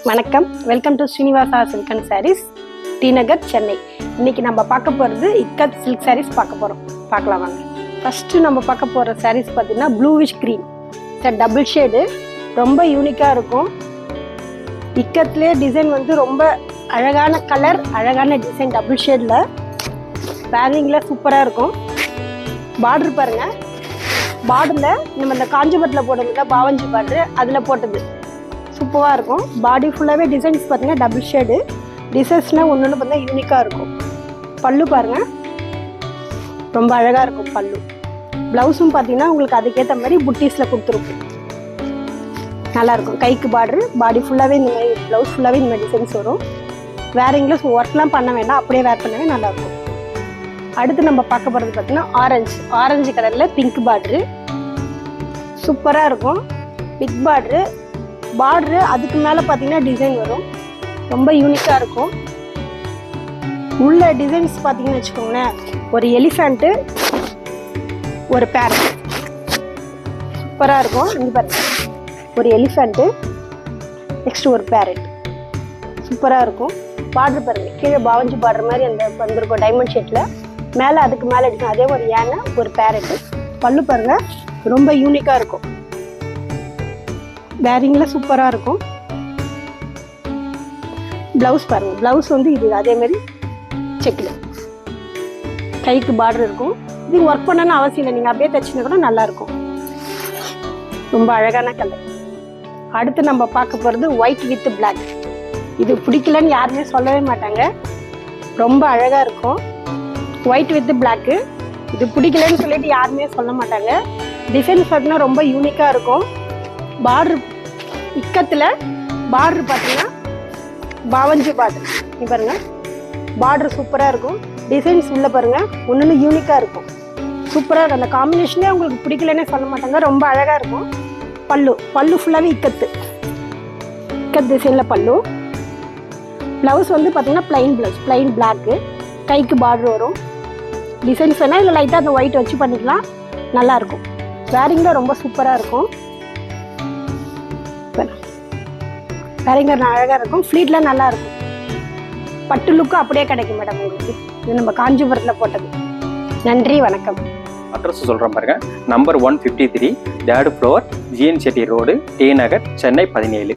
வணக்கம், welcome to Srinivasa silk and sarees, T Nagar, Chennai. இன்னைக்கு நம்ம பார்க்க போகிறது இக்கத் சில்க் சாரீஸ் பார்க்கலாம் வாங்க. ஃபஸ்ட்டு நம்ம பார்க்க போகிற சாரீஸ் பார்த்தீங்கன்னா bluish green. Sir double shade, ரொம்ப யூனிக்காக இருக்கும். இக்கத்துலேயே டிசைன் வந்து ரொம்ப அழகான கலர், அழகான டிசைன், டபுள் ஷேடில் பேரிங்கில் சூப்பராக இருக்கும். பார்டர் பாருங்கள், பார்டரில் நம்ம இந்த காஞ்சிபுரத்தில் போட்டதில்ல பாவஞ்சி பார்டரு, அதில் போட்டது சூப்பராக இருக்கும். பாடி ஃபுல்லாகவே டிசைன்ஸ் பார்த்தீங்கன்னா டபுள் ஷேடு டிசைன்ஸ்னால் ஒன்று பார்த்தீங்கன்னா யூனிக்காக இருக்கும். பல்லு பாருங்கள், ரொம்ப அழகாக இருக்கும் பல்லு. ப்ளவுஸும் பார்த்தீங்கன்னா உங்களுக்கு அதுக்கேற்ற மாதிரி புட்டீஸில் கொடுத்துருக்கும், நல்லாயிருக்கும். கைக்கு பார்டரு, பாடி ஃபுல்லாகவே இந்த மாதிரி, ப்ளவுஸ் ஃபுல்லாகவே இந்த மாதிரி டிசைன்ஸ் வரும். வேறு இங்கிலீஷ் ஒர்க்லாம் பண்ண வேண்டாம், அப்படியே வேர் பண்ணவே நல்லாயிருக்கும். அடுத்து நம்ம பார்க்க போகிறது பார்த்தீங்கன்னா ஆரஞ்சு கலரில் பிங்க் பார்டரு, சூப்பராக இருக்கும். பிக் பார்டரு அதுக்கு மேலே பார்த்தீங்கன்னா டிசைன் வரும், ரொம்ப யூனிக்காக இருக்கும். உள்ள டிசைன்ஸ் பார்த்தீங்கன்னு வச்சுக்கோங்களேன், ஒரு எலிஃபண்ட்டு, ஒரு பேரட், சூப்பராக இருக்கும். இங்கே பாருங்க, ஒரு எலிஃபண்ட்டு, நெக்ஸ்ட் ஒரு பேரட், சூப்பராக இருக்கும். பார்டர் பாருங்கள், கீழே பாவஞ்சி பார்டர் மாதிரி அந்த வந்திருக்கும் டைமண்ட் ஷேட்டில், மேலே அதுக்கு மேலே டிசைன், அதே ஒரு யானை, ஒரு பேரட்டு. பல்லு பாருங்கள், ரொம்ப யூனிக்காக இருக்கும். வேரிங்கில் சூப்பராக இருக்கும். ப்ளவுஸ் பாருங்கள், ப்ளவுஸ் வந்து இது அதேமாரி செக்கில் கைக்கு பார்டர் இருக்கும். இது ஒர்க் பண்ணணும்னு அவசியம் இல்லை, நீங்கள் அப்படியே தைச்சினா கூட நல்லாயிருக்கும். ரொம்ப அழகான கலர். அடுத்து நம்ம பார்க்க போகிறது ஒயிட் வித் பிளாக். இது பிடிக்கலன்னு யாருமே சொல்லவே மாட்டாங்க, ரொம்ப அழகாக இருக்கும். ஒயிட் வித் பிளாக்கு, இது பிடிக்கலன்னு சொல்லிட்டு யாருமே சொல்ல மாட்டாங்க. டிசைன்ஸ் பார்த்தீங்கன்னா ரொம்ப யூனிக்காக இருக்கும். பார்டர் இக்கத்தில் பார்டர் பார்த்தீங்கன்னா பாவஞ்சி பார்டர், நீ பாருங்கள், பார்டர் சூப்பராக இருக்கும். டிசைன்ஸ் உள்ள பாருங்கள், ஒன்று யூனிக்காக இருக்கும், சூப்பராக இருக்கும். அந்த காம்பினேஷனே உங்களுக்கு பிடிக்கலன்னே சொல்ல மாட்டாங்க, ரொம்ப அழகாக இருக்கும். பல்லு ஃபுல்லாகவே இக்கத்து டிசைனில் பல்லு. ப்ளவுஸ் வந்து பார்த்தீங்கன்னா ப்ளைன் பிளாக்கு, கைக்கு பார்டர் வரும். டிசைன்ஸ் வேணால் இதில் லைட்டாக அந்த ஒயிட் வச்சு பண்ணிக்கலாம், நல்லாயிருக்கும். வேரிங்கில் ரொம்ப சூப்பராக இருக்கும். வேரிங்க அழகாக இருக்கும், ஃப்ளீட்லாம் நல்லா இருக்கும். பட்டு லுக்கும் அப்படியே கிடைக்கும் மேடம் உங்களுக்கு. இது நம்ம காஞ்சிபுரத்தில் போட்டது. நன்றி, வணக்கம். அட்ரஸ் சொல்கிறேன் பாருங்க. Number 153, 3rd floor, GN Chetty road, T Nagar, Chennai 17.